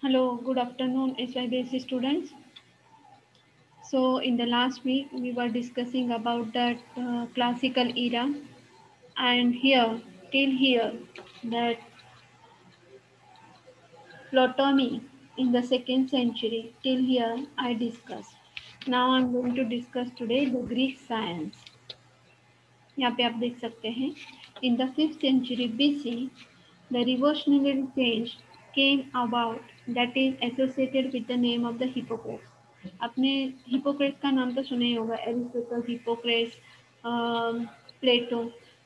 Hello, good afternoon, SYBSC students. So, in the last week, we were discussing about that classical era, and till here, that Ptolemy in the second century, till here, I discussed. Now, I'm going to discuss today the Greek science. यहाँ पे आप देख सकते हैं in the 5th century BC the revolutionary change came about that is associated with the name of the Hippocrates. आपने Hippocrates का नाम तो सुना ही होगा, एरिस्टोटल, हिपोक्रेट्स, प्लेटो।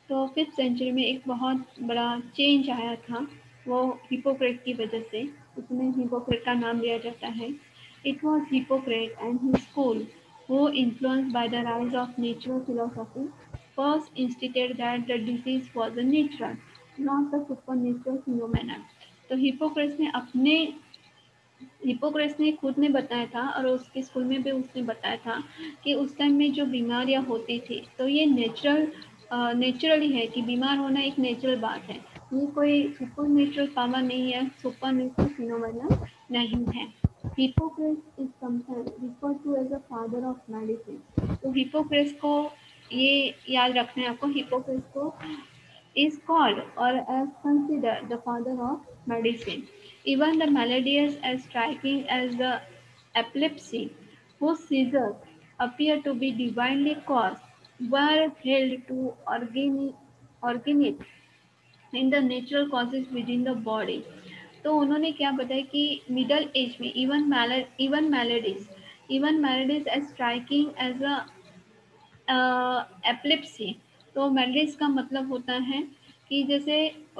तो 5th सेंचुरी में एक बहुत बड़ा चेंज आया था, वो हिपोक्रेट की वजह से, उसमें हिपोक्रेट का नाम लिया जाता है। It was Hippocrates and his school who, influenced by the rise of natural philosophy, first instituted that the disease was a natural, not a supernatural phenomenon. तो हिपोक्रेट्स ने खुद ने बताया था और उसके स्कूल में भी उसने बताया था कि उस टाइम में जो बीमारियां होती थी तो ये नेचुरली है, कि बीमार होना एक नेचुरल बात है, ये कोई सुपर नेचुरल पावर नहीं है, सुपर नेचुरल फिनोमेना नहीं है। Hippocrates is sometimes referred to as a father of medicine. तो हिपोक्रेट्स को ये याद रखना है आपको, हिपोक्रेट्स को is called or as considered the father of medicine. Even the maladies as striking as the epilepsy, whose seizures appear to be divinely caused, were held to originate in the natural causes within the body. तो उन्होंने क्या बताया कि middle age में even maladies as striking as a epilepsy. तो malice का मतलब होता है कि जैसे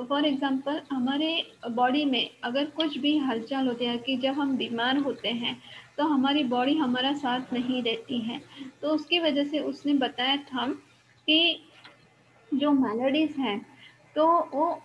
फॉर एग्जांपल हमारे बॉडी में अगर कुछ भी हलचल होती है, कि जब हम बीमार होते हैं तो हमारी बॉडी हमारा साथ नहीं देती है, तो उसकी वजह से उसने बताया था कि जो मेलोडीज हैं तो वो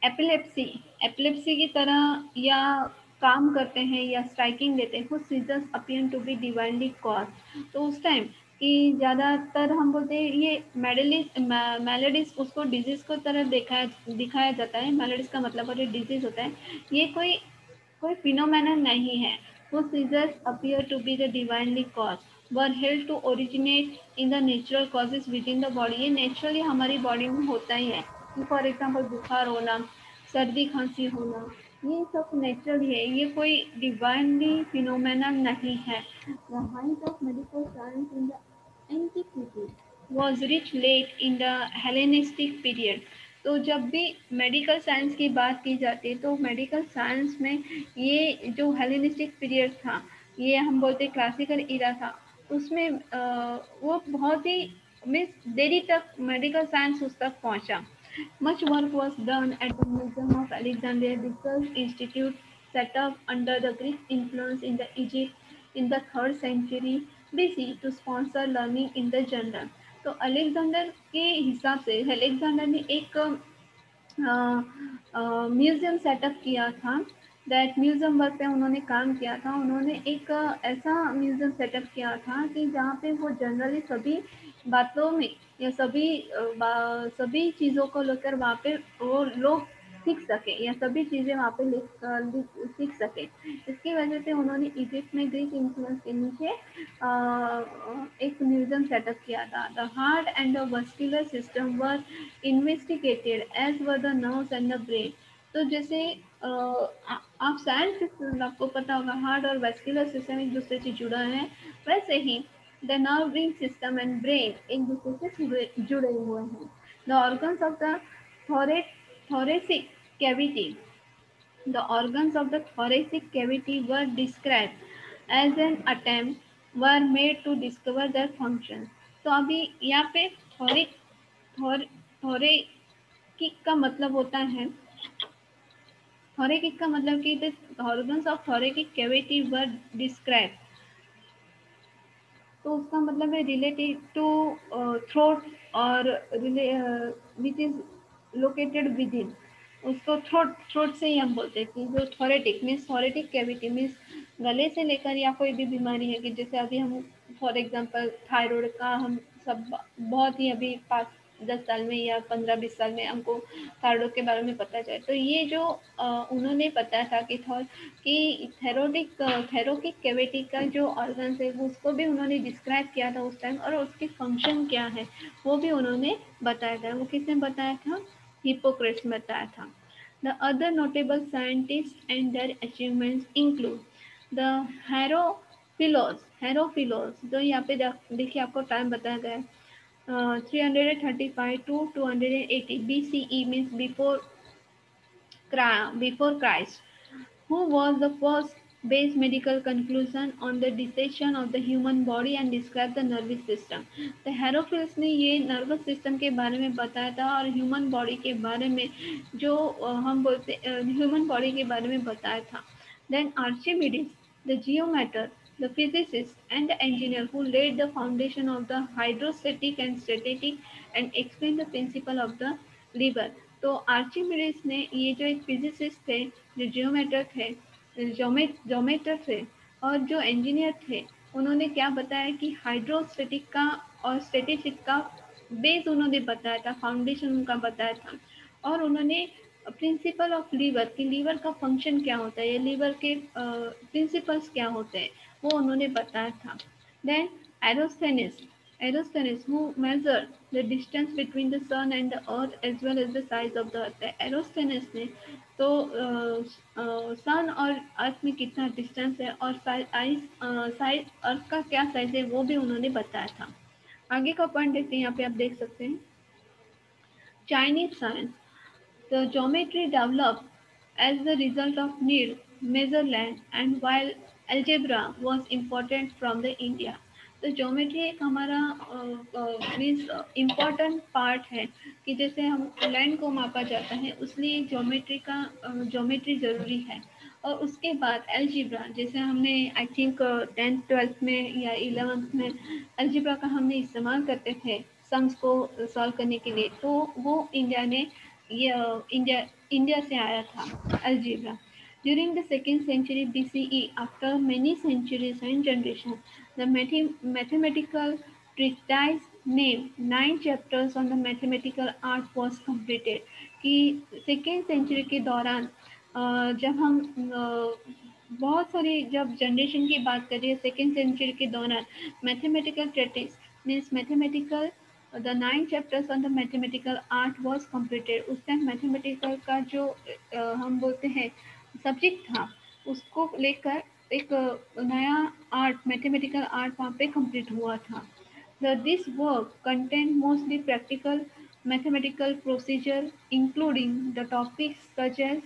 एपिलेप्सी एपिलेप्सी की तरह या काम करते हैं या स्ट्राइकिंग देते हैं, कुछ seizures appear to be divinely cause. तो उस टाइम कि ज़्यादातर हम बोलते हैं ये मेलोडीज उसको डिजीज को तरह दिखाया जाता है। मेलोडीज का मतलब और डिजीज होता है, ये कोई फिनोमेना नहीं है। वो seizures appear to be the divinely cause were held to originate in the natural causes within the body. ये नेचुरली हमारी बॉडी में होता ही है, कि फॉर एग्जाम्पल बुखार होना, सर्दी खांसी होना, ये सब नेचुरल है, ये कोई डिवाइनली फिनोमेना नहीं है। The height of medical science in the antiquity was rich late in the Hellenistic period। तो जब भी मेडिकल साइंस की बात की जाती है तो मेडिकल साइंस में ये जो हेलेनिस्टिक पीरियड था, ये हम बोलते क्लासिकल इरा था, उसमें वो बहुत ही मीन्स देरी तक मेडिकल साइंस उस तक पहुंचा। Much work was done at the Museum of Alexandria Research Institute, set up under the Greek influence in the Egypt in the 3rd century BC to sponsor learning in the general। तो Alexander के हिसाब से Alexander ने एक museum setup किया था। That museum work पे उन्होंने काम किया था। उन्होंने एक ऐसा म्यूजियम सेटअप किया था कि जहाँ पे वो जनरली सभी बातों में या सभी चीज़ों को लेकर वहाँ पे वो लोग सीख सके या सभी चीज़ें वहाँ पे सीख सके। इसकी वजह से उन्होंने इजिप्ट में ग्रीक इन्फ्लुएंस के नीचे एक म्यूजियम सेटअप किया था। The heart and the vascular system were investigated as were the nerves and the brain. तो जैसे आप साइंस, आपको पता होगा हार्ट और वेस्कुलर सिस्टम एक दूसरे से जुड़ा है, वैसे ही the nervous system and brain एक दूसरे से जुड़े हुए हैं। The organs of the thoracic cavity The organs of the thoracic cavity were described as an attempt were made to discover their functions। तो अभी यहाँ पे थोरिक थोर थोरेकिक का मतलब होता है, थोरेकिक का मतलब कि the organs of थोरेकिक cavity were describe. तो उसका मतलब है रिलेटेड टू थ्रोट और which is located with in, उसको थ्रोट से ही हम बोलते हैं कि जो थोरेटिक मीन्स थोरेटिक कैविटी मीन्स गले से लेकर या कोई भी बीमारी है, कि जैसे अभी हम फॉर एग्जांपल थायराइड का हम सब बहुत ही अभी पास 10 साल में या 15-20 साल में हमको थायराइड के बारे में पता चले। तो ये जो उन्होंने बताया था कि थैरोकिक कैविटी का जो ऑर्गन्स है उसको भी उन्होंने डिस्क्राइब किया था उस टाइम, और उसकी फंक्शन क्या है वो भी उन्होंने बताया था। वो किसने बताया था? हिप्पोक्रेट्स ने बताया था। The other notable scientists and their achievements include the Herophilos, जो यहाँ पे देखिए आपको टाइम बताया गया है, 335 to 280 BCE, means before Christ, who was the first based medical conclusion on the dissection of the human body and described the nervous system. तो हेरोफिल्स ने ये नर्वस सिस्टम के बारे में बताया था और ह्यूमन बॉडी के बारे में जो हम बोलते ह्यूमन बॉडी के बारे में बताया था। Then Archimedes, the geometer, the physicist and the engineer who laid the foundation of the hydrostatic and static and explained the principle of the lever. तो आर्चिमिडीज ने, ये जो एक फिजिसिस्ट थे, जो ज्योमेटर थे और जो इंजीनियर थे, उन्होंने क्या बताया कि हाइड्रोस्टेटिक का और स्टेटिस्टिक का बेस उन्होंने बताया था, फाउंडेशन उनका बताया था। और उन्होंने प्रिंसिपल ऑफ लीवर कि लीवर का फंक्शन क्या होता है, या लीवर के प्रिंसिपल्स क्या होते हैं, वो उन्होंने बताया था। Then Eratosthenes, who measured the distance between the sun and the earth as well as the size of the earth. एरोस्थेनेस ने तो सन और अर्थ में कितना डिस्टेंस है और साइज अर्थ का क्या साइज है वो भी उन्होंने बताया था। आगे का पॉइंट देखते हैं, यहाँ पे आप देख सकते हैं Chinese science. The geometry developed as the result of need, measure land, and while algebra was important from the India. तो ज्योमेट्री एक हमारा मीन्स इम्पॉर्टेंट पार्ट है कि जैसे हम लैंड को मापा जाता है उसलिए ज्योमेट्री ज़रूरी है। और उसके बाद एल्जिब्रा, जैसे हमने आई थिंक 10th-12th में या 11th में एल्जिब्रा का हमने इस्तेमाल करते थे सम्स को सॉल्व करने के लिए, तो वो ये इंडिया से आया था algebra. During the 2nd century BCE, after many centuries and generations, the mathematical treatise named 9 chapters on the mathematical art was completed. कि 2nd century के दौरान जब हम बहुत सारी जब जनरेशन की बात करिए 2nd century के दौरान mathematical treatise means mathematical the 9 chapters on the mathematical art was completed। उस टाइम मैथमेटिकल का जो हम बोलते हैं सब्जेक्ट था उसको लेकर एक नया आर्ट मैथमेटिकल आर्ट वहाँ पे कंप्लीट हुआ था। This work contained mostly practical mathematical procedure including the topics such as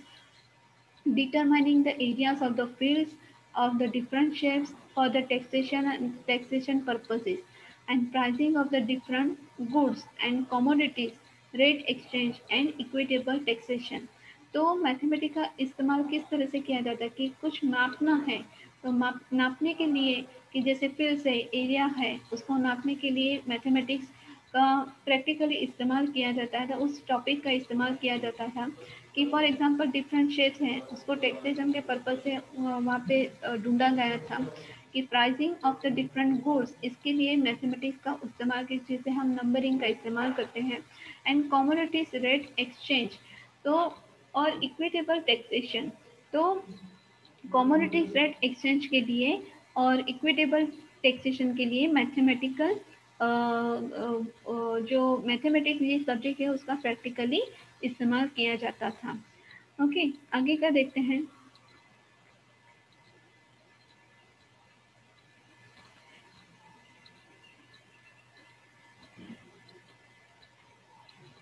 determining the areas of the fields of the different shapes for the taxation and taxation purposes, and pricing of the different goods and commodities, rate exchange and equitable taxation। तो mathematics का इस्तेमाल किस तरह से किया जाता है कि कुछ नापना है तो नापने के लिए कि जैसे फील्ड है एरिया है उसको नापने के लिए मैथमेटिक्स का प्रैक्टिकली इस्तेमाल किया जाता था, उस टॉपिक का इस्तेमाल किया जाता था कि फॉर एग्जांपल डिफरेंट शेड्स हैं उसको टैक्सेशन के पर्पज से वहाँ पे ढूंढा गया था कि pricing of the different goods, इसके लिए मैथमेटिक्स का इस्तेमाल किस चीज़ से हम नंबरिंग का इस्तेमाल करते हैं, एंड कमोडिटीज रेट एक्सचेंज तो और इक्विटेबल टैक्सेशन। तो कमोडिटीज रेट एक्सचेंज के लिए और इक्विटेबल टैक्सेशन के लिए मैथमेटिकल जो मैथमेटिक्स ये सब्जेक्ट है उसका प्रैक्टिकली इस्तेमाल किया जाता था। ओके, आगे का देखते हैं।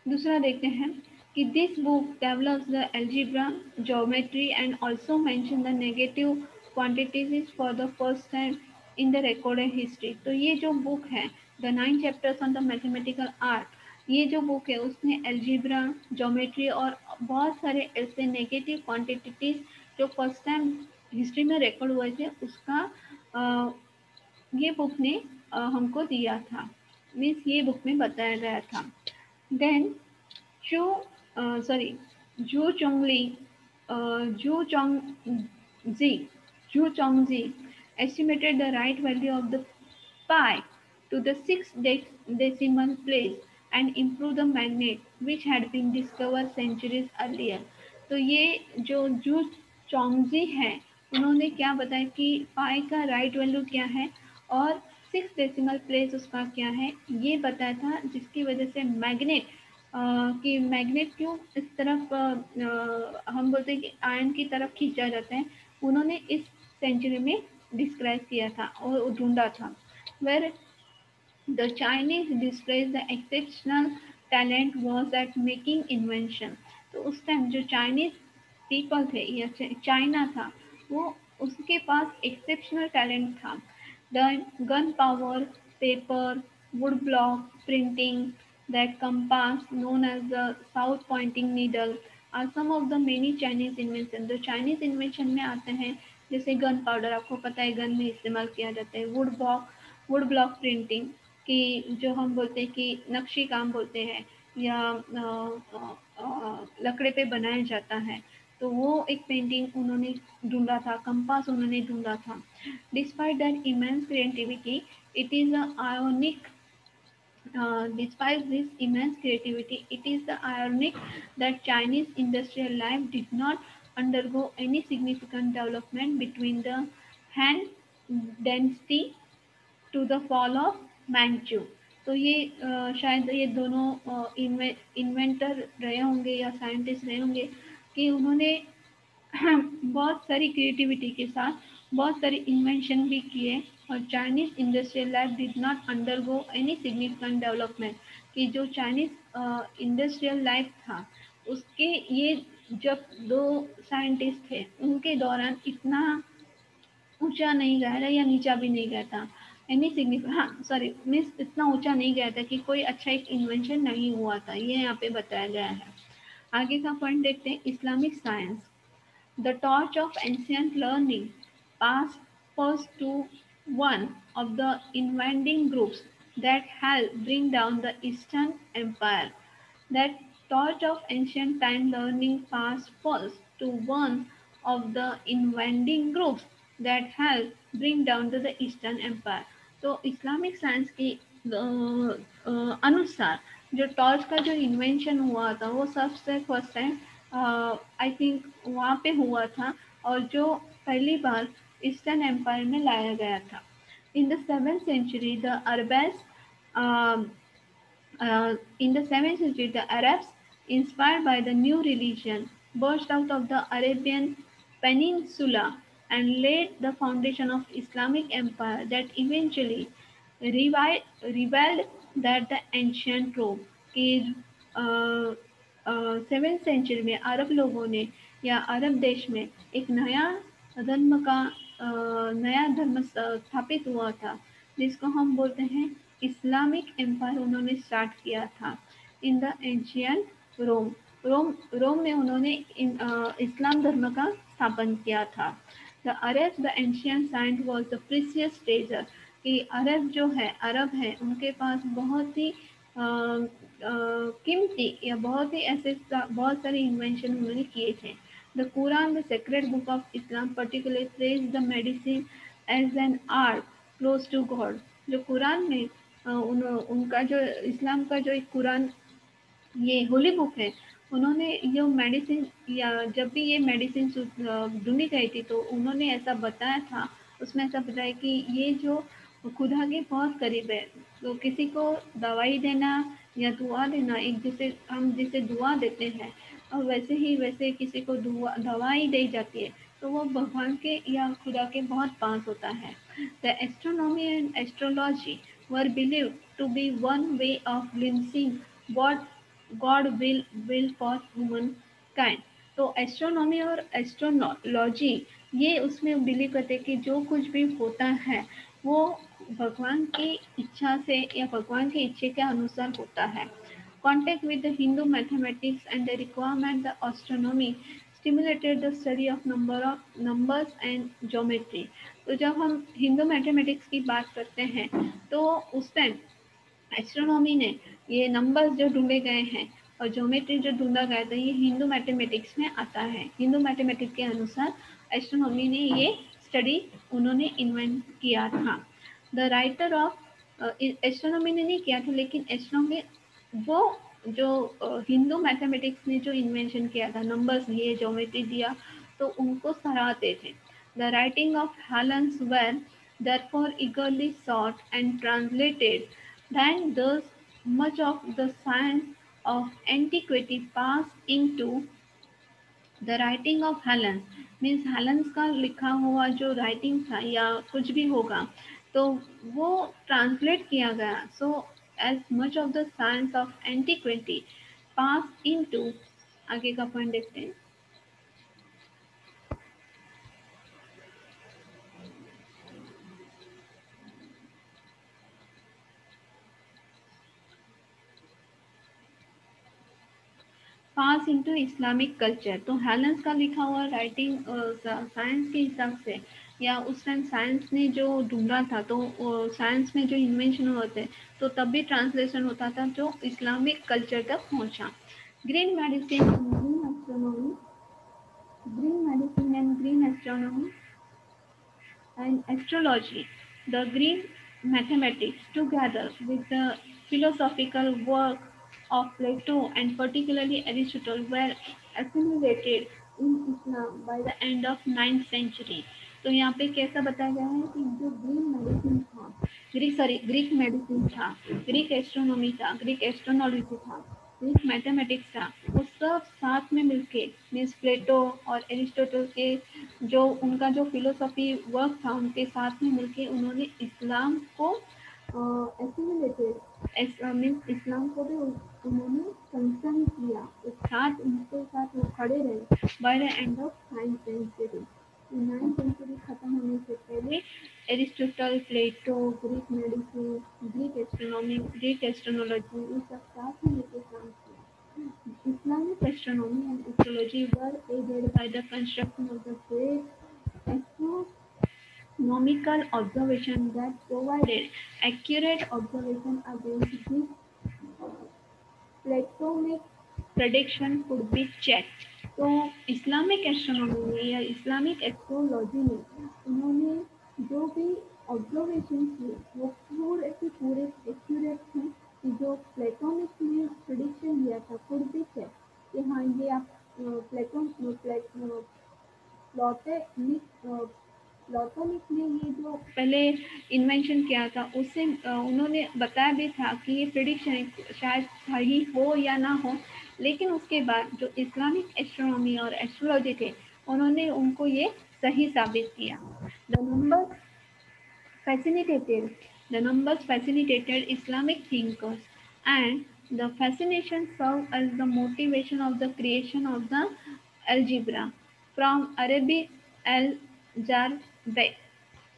दूसरा देखते हैं कि this book develops the algebra geometry and also mention the negative quantities for the first time in the recorded history. तो ये जो बुक है the 9 chapters on the mathematical art, ये जो बुक है उसमें एल्जेब्रा ज्योमेट्री और बहुत सारे ऐसे नेगेटिव क्वांटिटीज जो फर्स्ट टाइम हिस्ट्री में रिकॉर्ड हुए थे उसका ये बुक ने हमको दिया था, मीन्स ये बुक में बताया गया था। Then Zhu, sorry, Zhu Chongli, Zhu Chongzi, Zhu Chongzi estimated the right value of the pi to the sixth decimal place and improve the magnet which had been discovered centuries earlier. तो ये जो जू चोंगजी है उन्होंने क्या बताया कि पाई का राइट वैल्यू क्या है और 6 डेसिमल प्लेस उसका क्या है ये बताया था, जिसकी वजह से मैग्नेट कि मैग्नेट क्यों इस तरफ हम बोलते हैं कि आयन की तरफ खींचा जाता है, उन्होंने इस सेंचुरी में डिस्क्राइब किया था और ढूंढा था। Where the Chinese displays the exceptional talent was at making invention. तो उस टाइम जो चाइनीज पीपल थे या चाइना था वो उसके पास एक्सेप्शनल टैलेंट था। The gun power, paper, wood block printing, that compass known as the south pointing needle are some of the many Chinese inventions। जो चाइनीज इन्वेंशन में आते हैं जैसे गन पाउडर, आपको पता है गन में इस्तेमाल किया जाता है। वुड ब्लॉक प्रिंटिंग कि जो हम बोलते हैं कि नक्शी काम बोलते हैं या लकड़े पे बनाया जाता है, तो वो एक पेंटिंग उन्होंने ढूंढा था। कंपास उन्होंने ढूंढा था। Despite that immense creativity it is the ironic despite this immense creativity, it is the ironic that Chinese industrial life did not undergo any significant development between the Han dynasty to the fall of Manchu। तो ये शायद ये दोनों inventor रहे होंगे या scientist रहे होंगे कि उन्होंने बहुत सारी क्रिएटिविटी के साथ बहुत सारे इन्वेंशन भी किए। और Chinese industrial life did not undergo any significant development कि जो चाइनीज इंडस्ट्रियल लाइफ था उसके ये जब दो साइंटिस्ट थे उनके दौरान इतना ऊंचा नहीं गया था या नीचा भी नहीं गया था। एनी सिग्निफिकेंट, हाँ सॉरी मीन्स इतना ऊंचा नहीं गया था कि कोई अच्छा एक इन्वेंशन नहीं हुआ था, ये यहाँ पे बताया गया है। आगे का पॉइंट देखते हैं, Islamic science. The torch of ancient learning passed first to one of the invading groups that helped bring down the Eastern Empire. That torch of ancient time learning passed first to one of the invading groups that helped bring down to the Eastern Empire। तो Islamic science की अनुसार जो torch का जो invention हुआ था वो सबसे फर्स्ट टाइम आई थिंक वहाँ पे हुआ था और जो पहली बार ईस्टर्न एम्पायर में लाया गया था। In the 7th century the Arabs in the 7th century, the Arabs, inspired by the new religion, burst out of the Arabian Peninsula and laid the foundation of Islamic empire that eventually reviled that the ancient Rome। कि 7th century में अरब लोगों ने या अरब देश में एक नया धर्म स्थापित हुआ था जिसको हम बोलते हैं इस्लामिक एम्पायर। उन्होंने स्टार्ट किया था इन द एंशियंट रोम में उन्होंने इस्लाम धर्म का स्थापन किया था। The Arab the ancient science was the precious treasure कि अरब है उनके पास बहुत ही कीमती या बहुत ही ऐसे बहुत सारे इन्वेंशन उन्होंने किए थे। The Quran the sacred book of Islam particularly praise the medicine as an art close to God. जो कुरान में उनका जो इस्लाम का जो एक कुरान ये होली बुक है, उन्होंने ये मेडिसिन या जब भी ये मेडिसिन ढूंढी गई थी तो उन्होंने ऐसा बताया था, उसमें ऐसा बताया कि ये जो खुदा के बहुत करीब है। तो किसी को दवाई देना या दुआ देना, एक जिसे दुआ देते हैं और वैसे किसी को दवाई दी जाती है तो वो भगवान के या खुदा के बहुत पास होता है। The astronomy and astrology were believed to be one way of glimpsing what God will for humankind. तो एस्ट्रोनॉमी और एस्ट्रोलॉजी ये उसमें बिलीव करते हैं कि जो कुछ भी होता है वो भगवान की इच्छा से या भगवान की इच्छा के अनुसार होता है। Contact with the Hindu mathematics and the requirement the astronomy stimulated the study of numbers and geometry। तो जब हम हिंदू मैथमेटिक्स की बात करते हैं तो उस टाइम एस्ट्रोनॉमी ने ये नंबर्स जो ढूंढे गए हैं और ज्योमेट्री जो ढूंढा गया था ये हिंदू मैथमेटिक्स में आता है। हिंदू मैथमेटिक्स के अनुसार एस्ट्रोनॉमी ने ये स्टडी उन्होंने इन्वेंट किया था। द राइटर ऑफ एस्ट्रोनॉमी ने नहीं किया था लेकिन वो जो हिंदू मैथमेटिक्स ने जो इन्वेंशन किया था, नंबर्स दिए, ज्योमेट्री दिया, तो उनको सराहते थे. The writing of Hellenes were therefore eagerly sought and translated, then thus much of the science of antiquity passed into the writing of Helens. Means Helens का लिखा हुआ जो राइटिंग था या कुछ भी होगा, तो वो ट्रांसलेट किया गया. So as much of the science of antiquity pass into, आगे का पॉइंट देखते हैं. Pass into Islamic culture. तो हेलेंस का लिखा हुआ राइटिंग साइंस के हिसाब से, या उस टाइम साइंस ने जो ढूंढा था, तो साइंस में जो इन्वेंशन हुए थे, तो तब भी ट्रांसलेशन होता था जो इस्लामिक कल्चर तक पहुंचा. Green medicine and green astronomy, green medicine and green astronomy and astrology, the Greek mathematics, together with the philosophical work of Plato and particularly Aristotle, were assimilated in Islam by the end of 9th century. तो यहाँ पे कैसा बताया गया है कि जो Greek medicine था, ग्रीक एस्ट्रोनॉमी था, ग्रीक एस्ट्रोनॉलॉजी था, ग्रीक मैथमेटिक्स था, वो सब साथ में मिलके मीन्स प्लेटो और एरिस्टोटल के जो उनका जो फिलोसफी वर्क था, उनके साथ में मिलके उन्होंने इस्लाम को एसिमिलेटेड मीन्स इस्लाम को भी उन्होंने संसन किया. एक साथ उनके साथ वो खड़े रहे by the end of 9th century. 9th century खत्म होने से पहले Aristotle, Plato, Greek medicine, Greek astronomy, Greek astrology, ये सब साथ में लेके काम किया. Islamic astronomy and astrology were aided by the construction of the great astronomical observation that provided accurate observation against which Platonic prediction could be checked. तो Islamic astronomy में या इस्लामिक एस्ट्रोलॉजी में उन्होंने जो भी ऑब्जर्वेशन किए वो पूरे के पूरे एक्यूरेट थे, कि जो प्लेटोनिक ने प्रिडिक्शन दिया था कुड बी चेक, कि हाँ ये आप प्लेटोन प्लेटोनिक ने ये जो पहले इन्वेंशन किया था, उससे उन्होंने बताया भी था कि ये प्रिडिक्शन शायद सही हो या ना हो, लेकिन उसके बाद जो इस्लामिक एस्ट्रोनॉमी और एस्ट्रोलॉजी थे, उन्होंने उनको ये सही साबित किया. The number fascinated the numbers fascinated Islamic thinkers, and the fascination served as the motivation of the creation of the algebra from Arabic al-Jarbek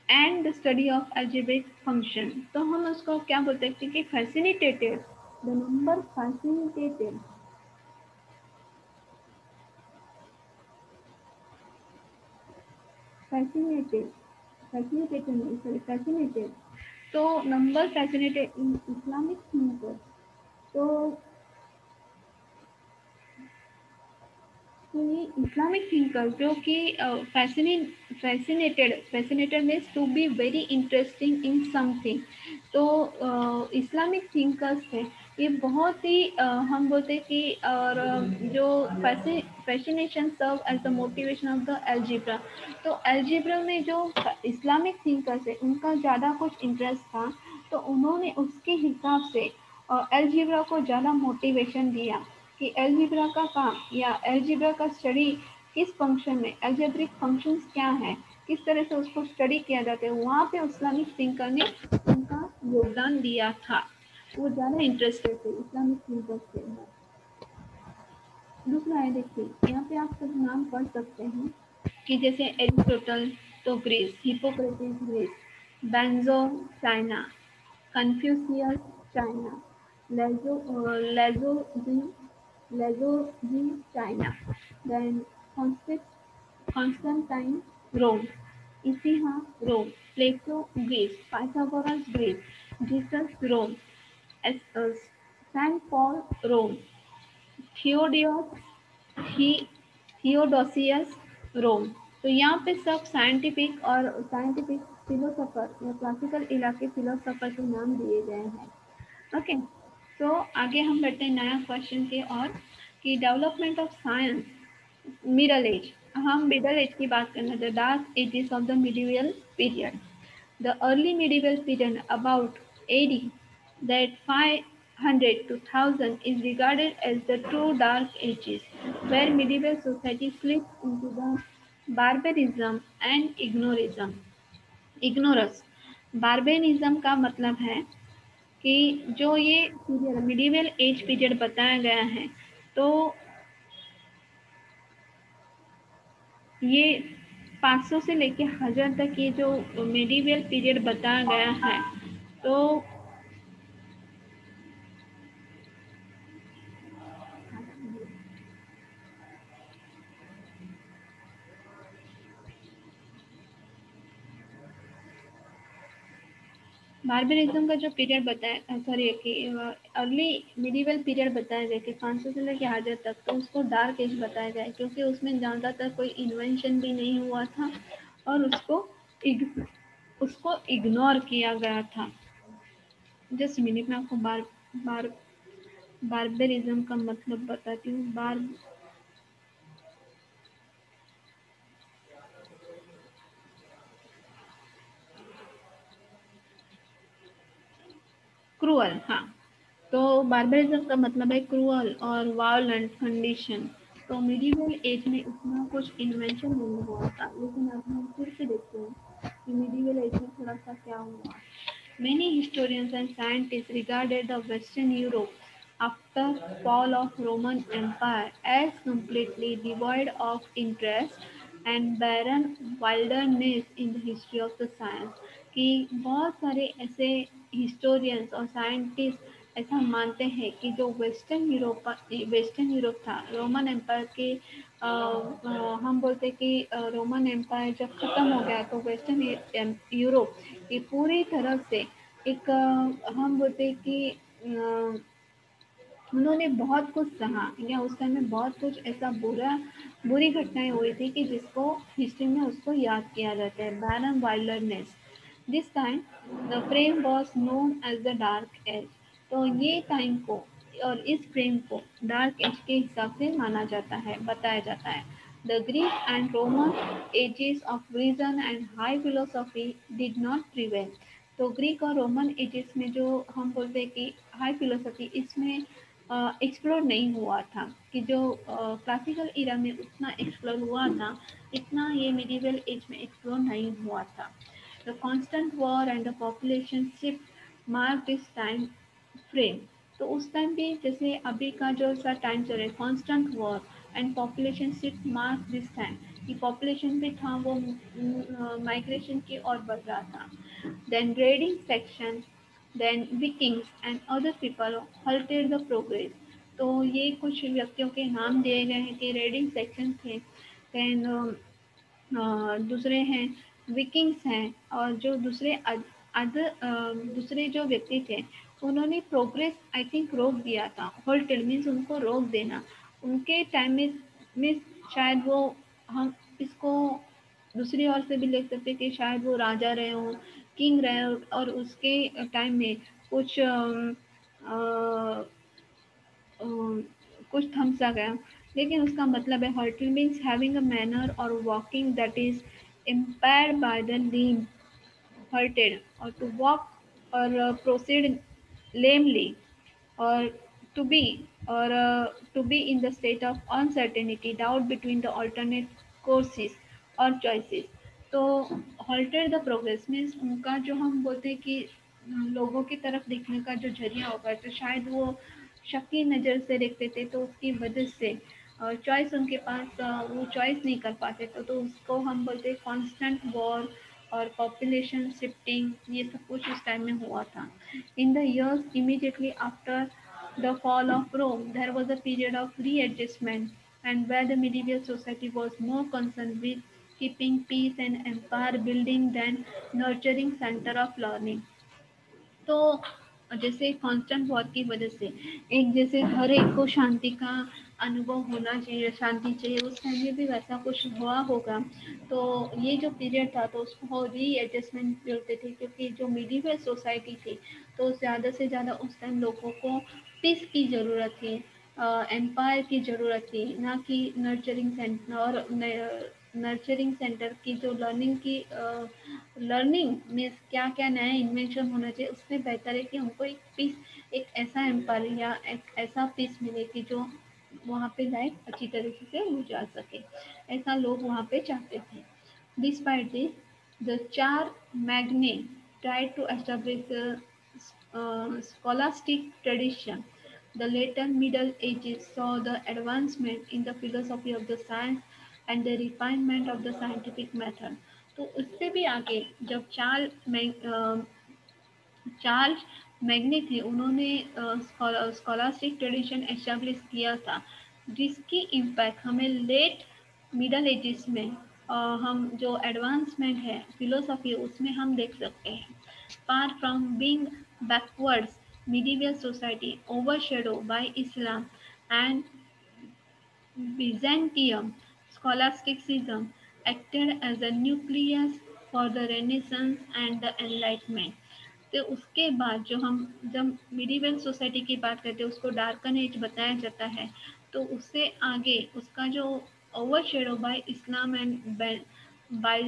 and the study of algebraic function. तो हम उसको क्या बोलते हैं कि fascinated, the number fascinated fascinated नहीं, sorry, fascinated. तो number fascinated in Islamic thinker. तो तो ये इस्लामिक थिंकर जो कि fascinated means to be very interesting in something. तो इस्लामिक थिंकर्स थे ये बहुत ही हम बोलते कि, और जो fascination serve as the motivation of the algebra. तो एल्जिब्रा में जो इस्लामिक थिंकर्स है उनका ज़्यादा कुछ इंटरेस्ट था, तो उन्होंने उसके हिसाब से एल्जिब्रा को ज़्यादा मोटिवेशन दिया कि एल्जिब्रा का काम या एल्जिब्रा का स्टडी किस फंक्शन में, एल्जेब्रिक फंक्शंस क्या है, किस तरह से उसको स्टडी किया जाता है, वहाँ पे इस्लामिक थिंकर ने उनका योगदान दिया था. वो ज़्यादा इंटरेस्टेड थे इस्लामिक थिंकर्स के अंदर. दूसरा है, देखिए यहाँ पे आप सब नाम पढ़ सकते हैं कि जैसे एरिस्टोटल तो ग्रीस, हिपोक्रेटिस ग्रीस, बेंजो चाइना, कन्फ्यूशियस चाइना, लेजोजी Lagoji, China, then Constantine, Rome, Isiha, Rome, Plato, Greece, Pythagoras, Greece, Jesus, Rome, Saint Paul, Rome, Theodosius, Theodosius, रोम. तो यहाँ पे सब साइंटिफिक और साइंटिफिक फिलोसोफर या क्लासिकल इलाके फिलोसोफर के नाम दिए गए हैं. ओके. तो आगे हम बढ़ते हैं नया क्वेश्चन की ओर कि development of science middle age. हम मिडल एज की बात करना the dark ages of the medieval period. The early medieval period about AD that 500 to 1000 is regarded as the true dark ages where medieval society slipped into the barbarism and ignorance। बार्बेरिज्म का मतलब है कि जो ये period medieval as period बताया गया है, तो ये 500 से लेके 1000 तक ये जो मिडिवल पीरियड बताया गया है, तो बार्बरिज्म का जो पीरियड बताया, सॉरी कि अर्ली मिडिवल पीरियड बताया गया कि 500 से लेकर 1000 तक, तो उसको डार्क एज बताया गया क्योंकि उसमें ज़्यादातर कोई इन्वेंशन भी नहीं हुआ था और उसको इग्नोर किया गया था। जस्ट मिनट में आपको बार बार्बरिज्म का मतलब बताती हूँ। क्रूअल, हाँ। तो बार्बरिज्म का मतलब है क्रूअल और वायलेंट कंडीशन। तो मिडिवल एज में इतना कुछ इन्वेंशन नहीं हुआ था, लेकिन अब हम फिर से देखते हैं कि मिडिवल एज में थोड़ा सा क्या हुआ। Many historians and scientists regarded the Western Europe after fall of Roman Empire as completely devoid of interest and barren wilderness in the history of the science। कि बहुत सारे ऐसे हिस्टोरियंस और साइंटिस्ट ऐसा मानते हैं कि जो वेस्टर्न यूरोप था रोमन एम्पायर के, हम बोलते हैं कि रोमन एम्पायर जब खत्म हो गया तो वेस्टर्न यूरोप ये पूरी तरह से एक, हम बोलते हैं कि उन्होंने बहुत कुछ सहा या उस टाइम में बहुत कुछ ऐसा बुरी घटनाएं हुई थी कि जिसको हिस्ट्री में उसको याद किया जाता है। Barren wilderness this time the frame was known as the dark age. तो ये टाइम को और इस फ्रेम को डार्क एज के हिसाब से माना जाता है, बताया जाता है। The Greek and Roman ages of reason and high philosophy did not prevail. तो ग्रीक और रोमन एजेस में जो हम बोलते हैं कि हाई फिलोसफी, इसमें एक्सप्लोर नहीं हुआ था। कि जो क्लासिकल इरा में उतना एक्सप्लोर हुआ था, इतना ये मिडिवल एज में एक्सप्लोर नहीं हुआ था। The constant war and the population shift mark this time frame. तो उस टाइम भी जैसे अभी का जो सा टाइम चल रहा है, constant war and population shift mark this time, कि पॉपुलेशन भी था वो माइग्रेशन की ओर बढ़ रहा था। Then raiding section, then Vikings and other people halted the progress. तो ये कुछ व्यक्तियों के नाम दिए गए हैं कि रेडिंग सेक्शन थे, देन दूसरे हैं विकिंग्स हैं, और जो दूसरे जो व्यक्ति थे उन्होंने प्रोग्रेस आई थिंक रोक दिया था। होल्टेड मीन्स उनको रोक देना। उनके टाइम में शायद वो, हम इसको दूसरी ओर से भी लिख सकते कि शायद वो राजा रहे हों, किंग रहे हों, और उसके टाइम में कुछ कुछ थम सा गया। लेकिन उसका मतलब है hurtle means having a manner और walking that is impaired by the limb, halted, or to walk or proceed lamely, or to be to be in the state of uncertainty, doubt between the alternate courses or choices। तो halted the progress means उनका जो हम बोलते हैं कि लोगों की तरफ देखने का जो जरिया होगा, तो शायद वो शकी नज़र से देखते थे, तो उसकी वजह से चॉइस उनके पास वो चॉइस नहीं कर पाते थे, तो उसको हम बोलते हैं कॉन्स्टेंट वॉर और पॉपुलेशन शिफ्टिंग, ये सब कुछ उस टाइम में हुआ था। In the years immediately after the fall of Rome, there was a period of readjustment, and where the medieval society was more concerned with keeping peace and empire building than nurturing center of learning। तो जैसे constant war की वजह से एक जैसे हर एक को शांति का अनुभव होना चाहिए, शांति चाहिए, उस टाइम में भी वैसा कुछ हुआ होगा। तो ये जो पीरियड था तो उसको री एडजस्टमेंट बोलते थे, क्योंकि जो मिडिवल सोसाइटी थी तो ज़्यादा से ज़्यादा उस टाइम लोगों को पीस की ज़रूरत थी, एम्पायर की ज़रूरत थी, ना कि नर्चरिंग सेंटर। और नर्चरिंग सेंटर की जो लर्निंग की लर्निंग मीन्स क्या क्या नया इन्वेंशन होना चाहिए, उससे बेहतर है कि हमको एक पीस, एक ऐसा एम्पायर या एक ऐसा पीस मिले कि जो वहाँ पे लाइफ अच्छी तरीके से गुजार सके। ऐसा लोग वहाँ पे चाहते थे। Despite this, the Char Magnet tried to establish a scholastic tradition. The later Middle Ages saw the advancement in the philosophy of the science and the refinement of the scientific method. तो उससे भी आगे जब Charles मैग्ने थे, उन्होंने scholastic tradition establish किया था, जिसकी इम्पैक्ट हमें लेट मिडल एजिस में हम जो एडवांसमेंट है फिलोसफी उसमें हम देख सकते हैं। Far from being backwards, medieval society overshadowed by Islam and Byzantium, scholasticism acted as a nucleus for the Renaissance and the Enlightenment. तो उसके बाद जो हम जब मिडिवल सोसाइटी की बात करते हैं उसको डार्कन एज बताया जाता है, तो उससे आगे उसका जो overshadow by Islam and by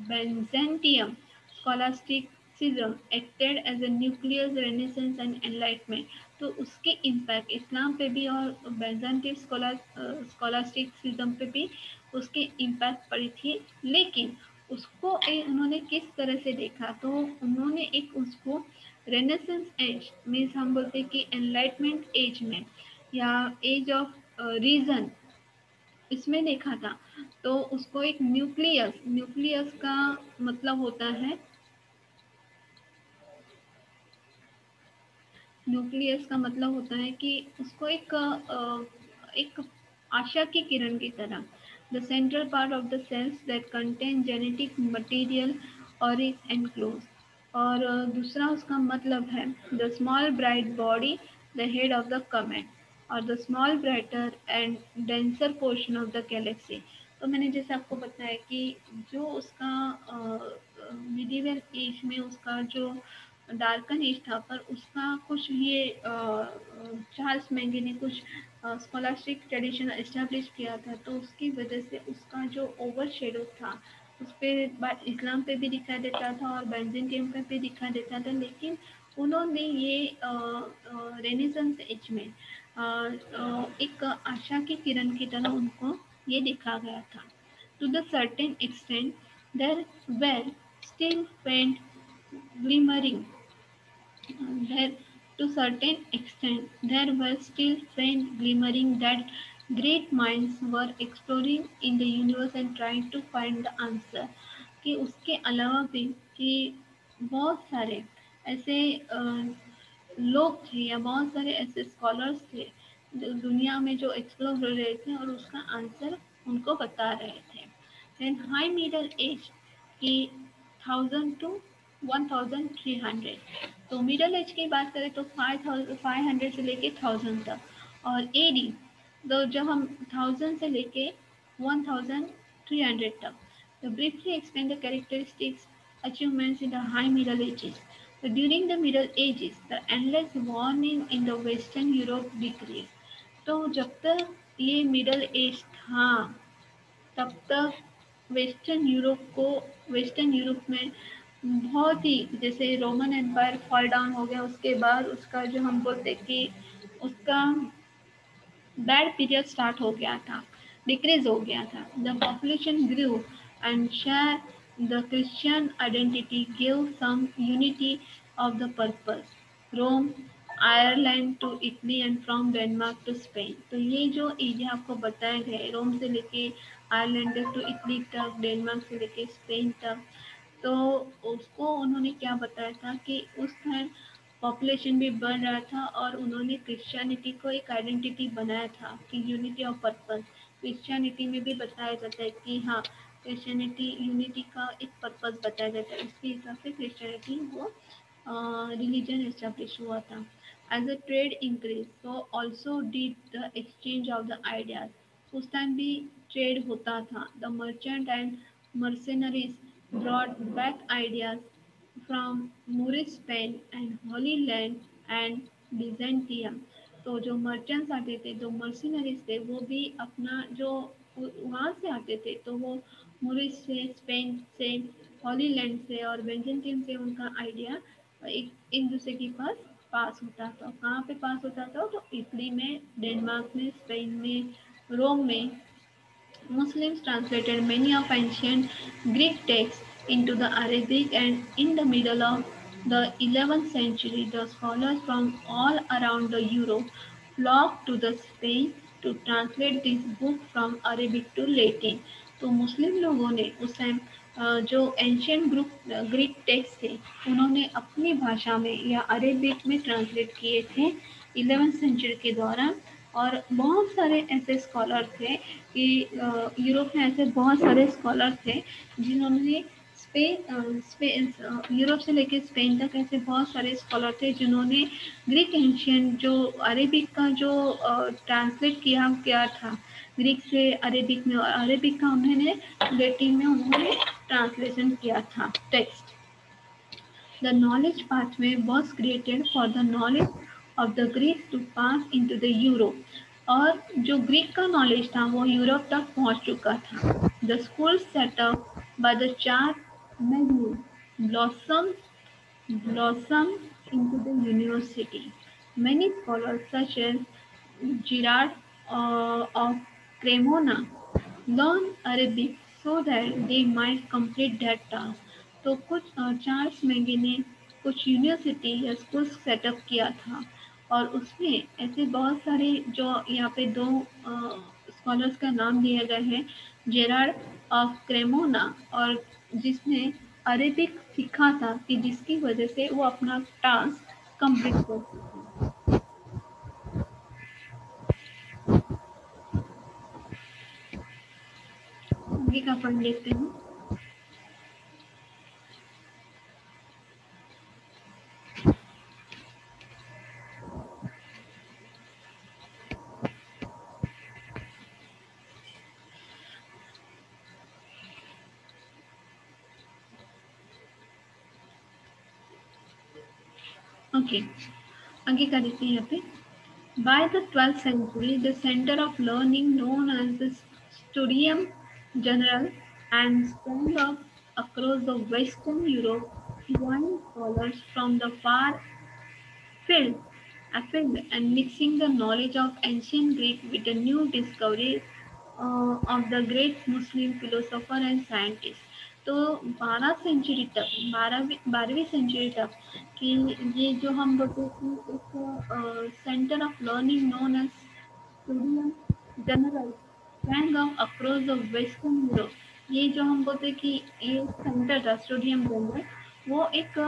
Byzantium scholasticism acted as a nucleus renaissance and enlightenment. तो उसके इम्पैक्ट इस्लाम पे भी और बेंजेंटिव स्कॉलास्टिसिज्म पे भी उसके इम्पैक्ट पड़ी थी। लेकिन उसको उन्होंने किस तरह से देखा, तो उन्होंने एक उसको रेनेसेंस एज मीन्स हम बोलते हैं कि एनलाइटमेंट एज में या एज ऑफ रीजन इसमें देखा था। तो उसको एक न्यूक्लियस, न्यूक्लियस का मतलब होता है, न्यूक्लियस का मतलब होता है कि उसको एक आशा की किरण की तरह, the central part of the cells that contain genetic material और इज एनक्लोज। और दूसरा उसका मतलब है the small bright body, the head of the comet, और the small brighter and denser portion of the galaxy. तो मैंने जैसे आपको बताया कि जो उसका मिडिवल एज में उसका जो डार्कन एज था, पर उसका कुछ ये चार्ल्स मैंगे ने कुछ स्कॉलास्टिक ट्रेडिशन एस्टेब्लिश किया था, तो उसकी वजह से उसका जो ओवर शेडो था उस पर इस्लाम पे भी दिखा देता था और बेंजिन पे भी दिखा देता था। लेकिन उन्होंने ये रेनेसांस एज में एक आशा की किरण की तरह उनको ये दिखा गया था। To the certain extent there were still faint glimmering. There, to certain extent, there were still faint glimmering that great minds were exploring in the universe and trying to find the answer. कि उसके अलावा भी कि बहुत सारे ऐसे लोग थे या बहुत सारे ऐसे स्कॉलर्स थे जो दुनिया में जो एक्सप्लोर कर रहे थे और उसका आंसर उनको बता रहे थे। देन हाई मिडल एज की 1000 to 1300। तो मिडल एज की बात करें तो 500 से लेके 1000 तक, और एडी तो जब हम 1000 से लेके 1300 तक। तो briefly explain the characteristics achievements in the high middle ages. So during the middle ages the endless warning in the western Europe decreased। तो जब तक ये मिडल एज था तब तक वेस्टर्न यूरोप में बहुत ही, जैसे रोमन एम्पायर फॉल डाउन हो गया उसके बाद उसका जो हम बोलते कि उसका बैड पीरियड स्टार्ट हो गया था, डिक्रीज हो गया था। The population grew and share the Christian identity give some unity of the purpose Rome, Ireland to Italy and from Denmark to Spain. तो ये जो एरिया आपको बताए गए रोम से लेके आयरलैंड टू इटली तक, डेनमार्क से लेके स्पेन तक, तो उसको उन्होंने क्या बताया था कि उस टाइम पॉपुलेशन भी बढ़ रहा था और उन्होंने क्रिश्चियनिटी को एक आइडेंटिटी बनाया था कि यूनिटी ऑफ पर्पस। क्रिश्चियनिटी में भी बताया जाता है कि हाँ, क्रिश्चियनिटी यूनिटी का एक पर्पस बताया जाता है, इसके हिसाब से क्रिश्चियनिटी वो रिलीजन एस्टेब्लिश हुआ था। As a trade increase so also did the exchange of the ideas. उस टाइम भी ट्रेड होता था। The merchant and mercenaries brought back ideas from Moorish Spain and Holy Land and Byzantium. तो जो merchants आते थे, जो मर्सिनरीज थे, वो भी अपना जो वहाँ से आते थे, तो वो मोरिस से, स्पेन से, हॉली लैंड से और बेंजेंटियम से उनका आइडिया एक दूसरे के पास होता था। कहाँ पे पास होता था? तो इटली में, डेनमार्क में, स्पेन में, रोम में। Muslims translated many of ancient Greek texts into the Arabic, and in the middle of the 11th century, the scholars from all around the Europe flocked to the Spain to translate this book from Arabic to Latin. तो मुस्लिम लोगों ने उस time जो ancient Greek text थे, उन्होंने अपनी भाषा में या अरेबिक में ट्रांसलेट किए थे 11th सेंचुरी के दौरान। और बहुत सारे ऐसे स्कॉलर थे कि यूरोप में ऐसे बहुत सारे स्कॉलर थे जिन्होंने स्पेन यूरोप से लेकर स्पेन तक ऐसे बहुत सारे स्कॉलर थे जिन्होंने ग्रीक एंशियंट जो अरेबिक का जो ट्रांसलेट किया गया था ग्रीक से अरेबिक में, और अरेबिक का उन्होंने लैटिन में उन्होंने ट्रांसलेशन किया था text. The knowledge pathway was created for the knowledge of the Greeks to pass into the Europe. और जो ग्रीक का नॉलेज था वो यूरोप तक पहुंच चुका था। The school set up by the Tsar Mehmed blossomed into the university. Many scholars such as Girard of Cremona learn Arabic so that they might complete that task. तो कुछ Charles Maggi ने कुछ university या school setup किया था, और उसमें ऐसे बहुत सारे जो यहाँ पे दो स्कॉलर्स का नाम दिया गया है, जेरार्ड ऑफ क्रेमोना, और जिसने अरेबिक सीखा था कि जिसकी वजह से वो अपना टास्क कंप्लीट कर सके। आगे का पढ़ लेते हैं। ओके, आगे का देखते हैं यहाँ पे। By the 12th century, the center of learning known as the Studium General and sprang up across the Western Europe, drawing scholars from the far field afield and mixing the knowledge of ancient Greek with the new discoveries of the great Muslim philosopher and scientist. तो 12 century तक, 12वीं century तक कि ये जो हम बोलते हैं कि एक centre of learning known as studium generale sprang up across the western Europe, ये जो हम बोलते हैं कि ये सेंटर था स्टूडियम जनरल, वो एक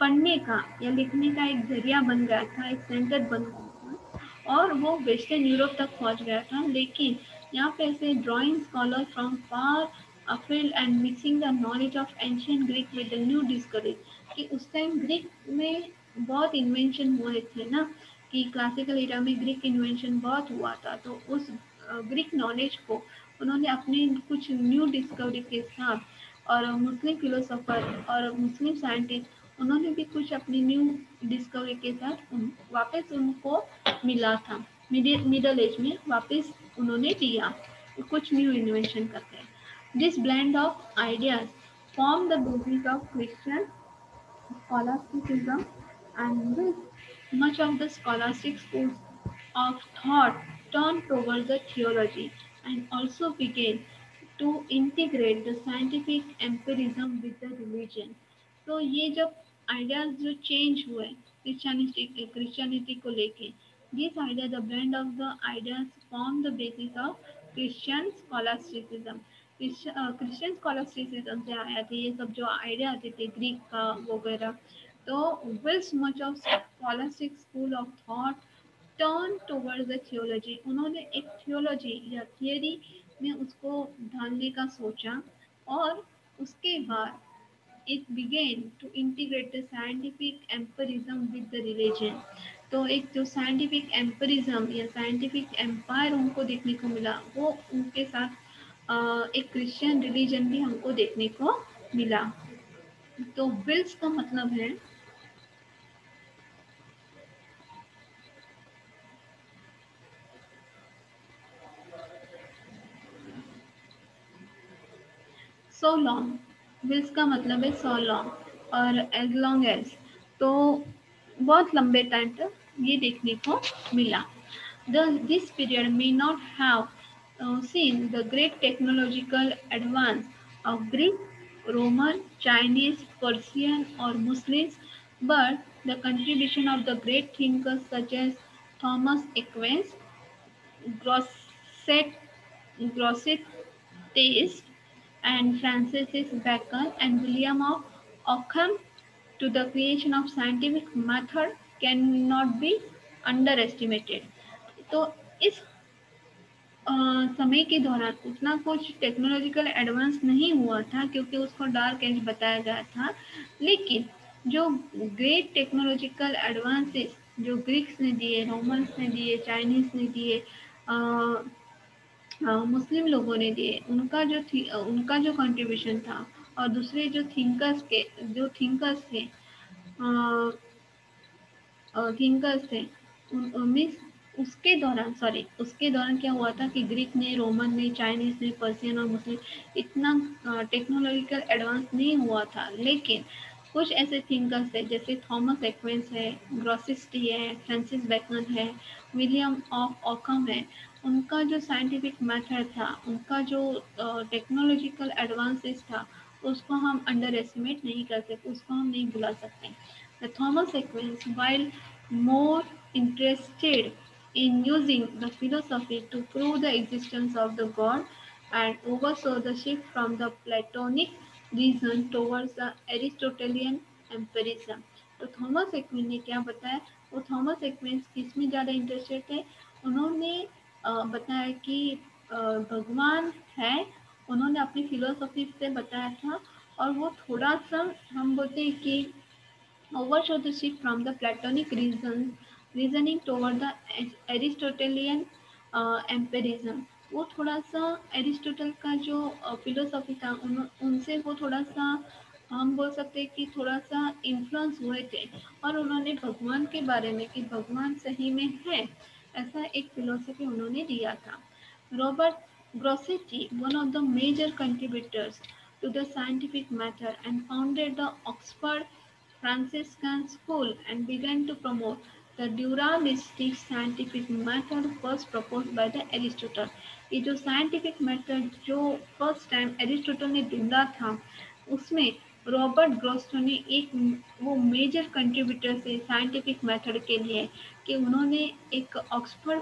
पढ़ने का या लिखने का एक जरिया बन गया था, एक सेंटर बन गया था, और वो वेस्टर्न यूरोप तक पहुंच गया था। लेकिन यहाँ पे ऐसे drawing scholar from far afield and mixing the knowledge of ancient Greek with the new discovery, कि उस टाइम ग्रीक में बहुत इन्वेंशन हुए थे ना, कि क्लासिकल एरा में ग्रीक इन्वेंशन बहुत हुआ था, तो उस ग्रीक नॉलेज को उन्होंने अपने कुछ न्यू डिस्कवरी के साथ, और मुस्लिम फिलोसोफर और मुस्लिम साइंटिस्ट उन्होंने भी कुछ अपनी न्यू डिस्कवरी के साथ वापस उनको मिला था, मिडल एज में वापस उन्होंने दिया कुछ न्यू इन्वेंशन करके। This blend of ideas form the basis of Christian scholasticism, and with much of the scholastic schools of thought turned towards the theology and also began to integrate the scientific empirism with the religion. तो ये जब ideas जो change हुए Christianity को लेके, this idea the blend of the ideas form the basis of Christian scholasticism. Christian scholasticism से आया थे ये सब जो आइडिया आते थे ग्रीक का वगैरह। तो while much of scholastic school of thought turn towards the theology, उन्होंने एक थियोलॉजी या थियरी में उसको ढालने का सोचा, और उसके बाद it began to integrate the scientific empirism with the religion। तो एक जो साइंटिफिक एम्परिज्म या साइंटिफिक एम्पायर उनको देखने को मिला, वो उनके साथ एक क्रिश्चियन रिलीजन भी हमको देखने को मिला। तो विल्स का मतलब है सो लॉन्ग, विल्स का मतलब है सो लॉन्ग और एज लॉन्ग एज, तो बहुत लंबे टाइम तक ये देखने को मिला. This period may not have seen the great technological advance of Greek, Roman, Chinese, Persian, or Muslims, but the contribution of the great thinkers such as Thomas Aquinas, Grosset, Grosset Theist, and Francis Bacon and William of Ockham to the creation of scientific method cannot be underestimated. तो इस समय के दौरान उतना कुछ technological advance नहीं हुआ था क्योंकि उसको डार्क एज बताया गया था, लेकिन जो ग्रेट टेक्नोलॉजिकल एडवांसेस जो ग्रीक्स ने दिए, रोमन्स ने दिए, चाइनीज ने दिए, मुस्लिम लोगों ने दिए, उनका जो कंट्रीब्यूशन था और दूसरे जो थिंकर्स थे, थिंकर्स थे, मीन्स उसके दौरान क्या हुआ था कि ग्रीक ने, रोमन ने, चाइनीज ने, पर्सियन और मुस्लिम इतना टेक्नोलॉजिकल एडवांस नहीं हुआ था, लेकिन कुछ ऐसे थिंकर्स थे जैसे थॉमस एक्विंस है, ग्रॉसिस्टी है, फ्रांसिस बेकन है, विलियम ऑफ ऑकम है. उनका जो साइंटिफिक मेथड था, उनका जो टेक्नोलॉजिकल एडवांसेस था, उसको हम अंडर एस्टिमेट नहीं कर सकते, उसको हम नहीं भुला सकते. The Thomas Aquinas, while more interested in using the philosophy to prove the existence of the God, and oversaw the shift from the Platonic reason towards the Aristotelian empirism. तो Thomas एक्विन ने क्या बताया, वो थॉमस एक्विन किसमें ज़्यादा interested थे, उन्होंने बताया कि भगवान है, उन्होंने अपनी फिलोसफी से बताया था, और वो थोड़ा सा हम बोलते हैं कि oversaw the shift from the Platonic reasoning toward the Aristotelian empirism. वो थोड़ा सा एरिस्टोटल का जो फिलोसॉफी था उनसे वो थोड़ा सा हम बोल सकते हैं कि थोड़ा सा इन्फ्लुएंस हुए थे, और उन्होंने भगवान के बारे में कि भगवान सही में है, ऐसा एक फिलोसफी उन्होंने दिया था. Robert Grosseteste, one of the major contributors to the scientific method, and founded the Oxford Franciscan School and began to promote the dualistic scientific method first proposed by the Aristotle. ये जो scientific method जो first time Aristotle ने ढूंढा था, उसमें Robert ग्रोस्टो ने एक वो मेजर कंट्रीब्यूटर थे साइंटिफिक मेथड के लिए, कि उन्होंने एक ऑक्सफोर्ड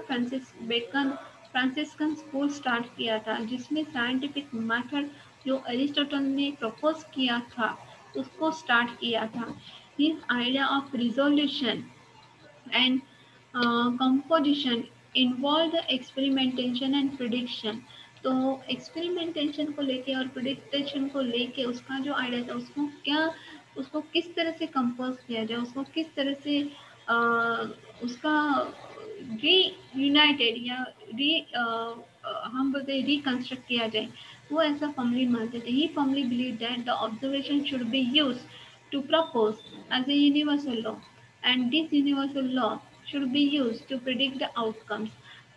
फ्रांसिस्कन स्कूल स्टार्ट किया था, जिसमें साइंटिफिक मेथड जो एरिस्टोटल ने प्रपोज किया था उसको स्टार्ट किया था. His idea of resolution and composition involved the experimentation and prediction. तो एक्सपेरिमेंटेशन को लेके और प्रिडिक्टेशन को लेके उसका जो आइडिया था, उसको किस तरह से कंपोज किया जाए, उसको किस तरह से उसका री यूनाइटेड या हम बोलते हैं रिकंस्ट्रक्ट किया जाए, वो ऐसा फर्मली मानते थे. He firmly believe that the observation should be use to propose as a universal law, and this universal law should be used to predict the outcomes.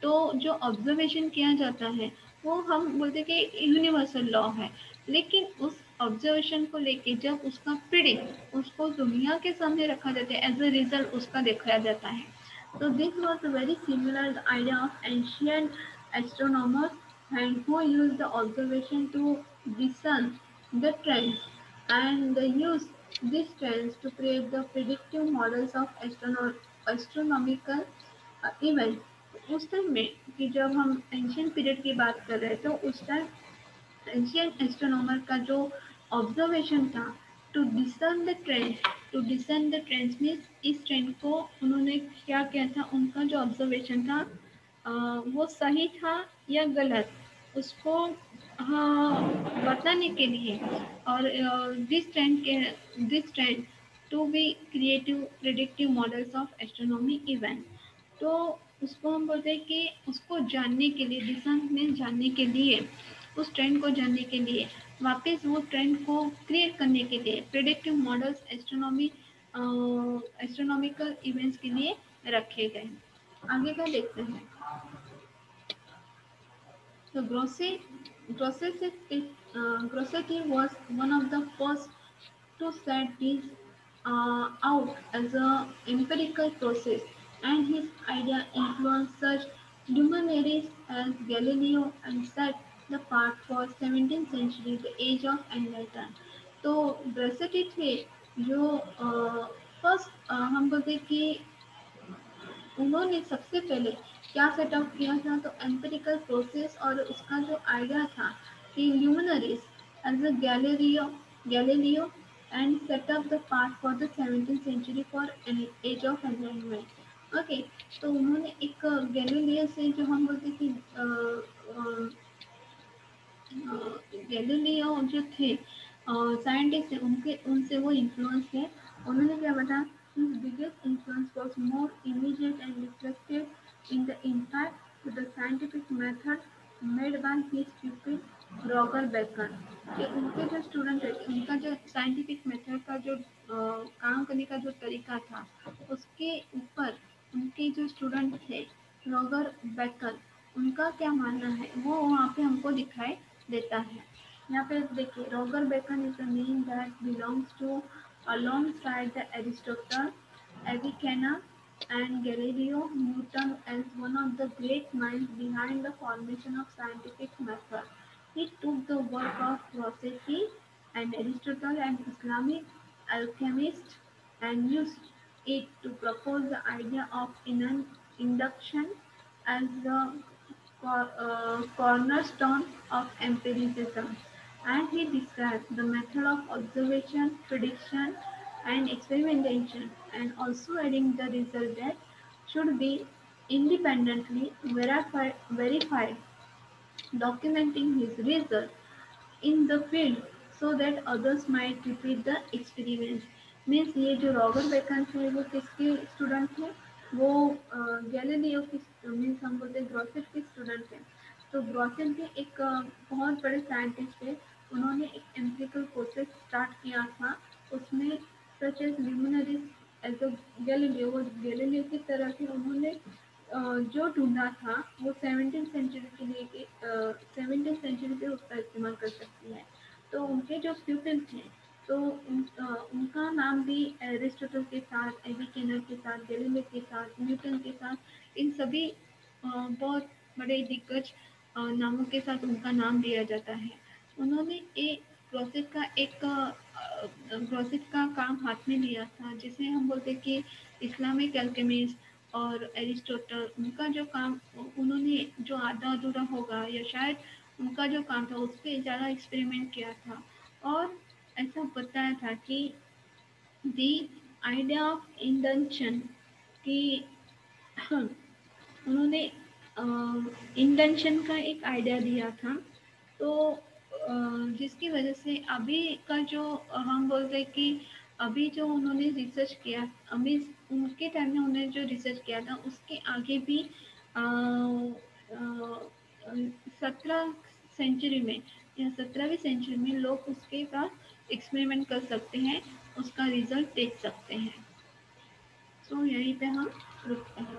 तो जो ऑब्जर्वेशन किया जाता है वो हम बोलते हैं कि यूनिवर्सल लॉ है, लेकिन उस ऑब्जर्वेशन को लेके जब उसका प्रिडिक्ट उसको दुनिया के सामने रखा जाता है, एज अ रिजल्ट उसका देखा जाता है. तो this was very similar idea of ancient astronomers and who used the observation to discern the trends, and they used these trends to create the predictive models of astronomical events. उस time में कि जब हम ancient period की बात कर रहे थे, तो उस टाइम एंशियंट एस्ट्रोनॉमर का जो ऑब्जर्वेशन था to discern the trends means इस ट्रेंड को उन्होंने क्या किया था, उनका जो ऑब्जर्वेशन था वो सही था या गलत, उसको बताने के लिए, और this trend to be creative predictive models of astronomy event. तो उसको हम बोलते हैं कि उसको जानने के लिए, दिशा में जानने के लिए, उस ट्रेंड को जानने के लिए, वापस वो ट्रेंड को क्रिएट करने के लिए प्रिडिक्टिव मॉडल्स एस्ट्रोनॉमिकल इवेंट्स के लिए रखे गए. आगे का देखते हैं. तो Grossetti was one of the first to set this out as a empirical process, and his idea influenced such luminaries as Galileo and set the path for 17th century, the age of enlightenment. तो ब्रेसेटी थे जो first हम बोलते कि उन्होंने सबसे पहले क्या सेटअप किया था, तो एम्पिरिकल प्रोसेस और उसका जो आइडिया था कि luminaries as a Galileo and setup the path for the 17th century for age of enlightenment. Okay, तो उन्होंने एक गैलीलियो से जो हम बोलते कि गैलीलियो जो थे साइंटिस्ट थे, उनके उनसे वो इन्फ्लुएंस थे। उन्होंने क्या बताया, his biggest influence was more immediate and reflected in the impact to the scientific method made by his pupil Roger Bacon. कि उनके जो स्टूडेंट थे, उनका जो साइंटिफिक मेथड का जो काम करने का जो तरीका था, उसके ऊपर उनके जो स्टूडेंट थे रॉगर बेकन, उनका क्या मानना है वो वहाँ पे हमको दिखाई देता है। यहाँ पे देखिए, Roger Bacon is the name that belongs to alongside the Aristotle, Avicenna, and Galileo Newton as one of the great minds behind the formation of scientific method. He took the work of Rossetti and Aristotle and Islamic alchemists and used it to propose the idea of induction as the cornerstone of empiricism, and he described the method of observation, prediction, and experimentation, and also adding the result that should be independently verified, documenting his result in the field so that others might repeat the experiments। Means ये जो Robert bacon थे वो किसके student थे, वो Galileo की, means हम बोलते हैं ग्रॉसेट के स्टूडेंट थे। तो ग्रॉसेट भी एक बहुत बड़े साइंटिस्ट थे। उन्होंने एक एम्पिरिकल प्रोसेस स्टार्ट किया था, उसमें such as luminaries as a Galileo की तरह से उन्होंने जो ढूंढा था वो 17th सेंचुरी के लिए 17th सेंचुरी पे उसका इस्तेमाल कर सकती है। तो उनके जो प्यूपिल थे, तो उनका नाम भी एरिस्टोटल के साथ, एविकेना के साथ, गैलीलियो के साथ, न्यूटन के साथ, इन सभी बहुत बड़े दिग्गज नामों के साथ उनका नाम दिया जाता है। उन्होंने एक प्रोसेस का काम हाथ में लिया था, जिसे हम बोलते कि इस्लामिक एल्केमिस्ट और एरिस्टोटल, उनका जो काम उन्होंने जो आधा अधूरा होगा या शायद उनका जो काम था उस पर ज़्यादा एक्सपेरिमेंट किया था, और ऐसा बताया था कि दी आइडिया ऑफ इंडेंशन की उन्होंने इंडेंशन का एक आइडिया दिया था। तो जिसकी वजह से अभी का जो हम बोलते हैं कि अभी जो उन्होंने रिसर्च किया, अभी उनके टाइम में उन्होंने जो रिसर्च किया था उसके आगे भी 17 सेंचुरी में या 17वीं सेंचुरी में लोग उसके साथ एक्सपेरिमेंट कर सकते हैं, उसका रिजल्ट देख सकते हैं। तो यहीं पे हम रुकते हैं।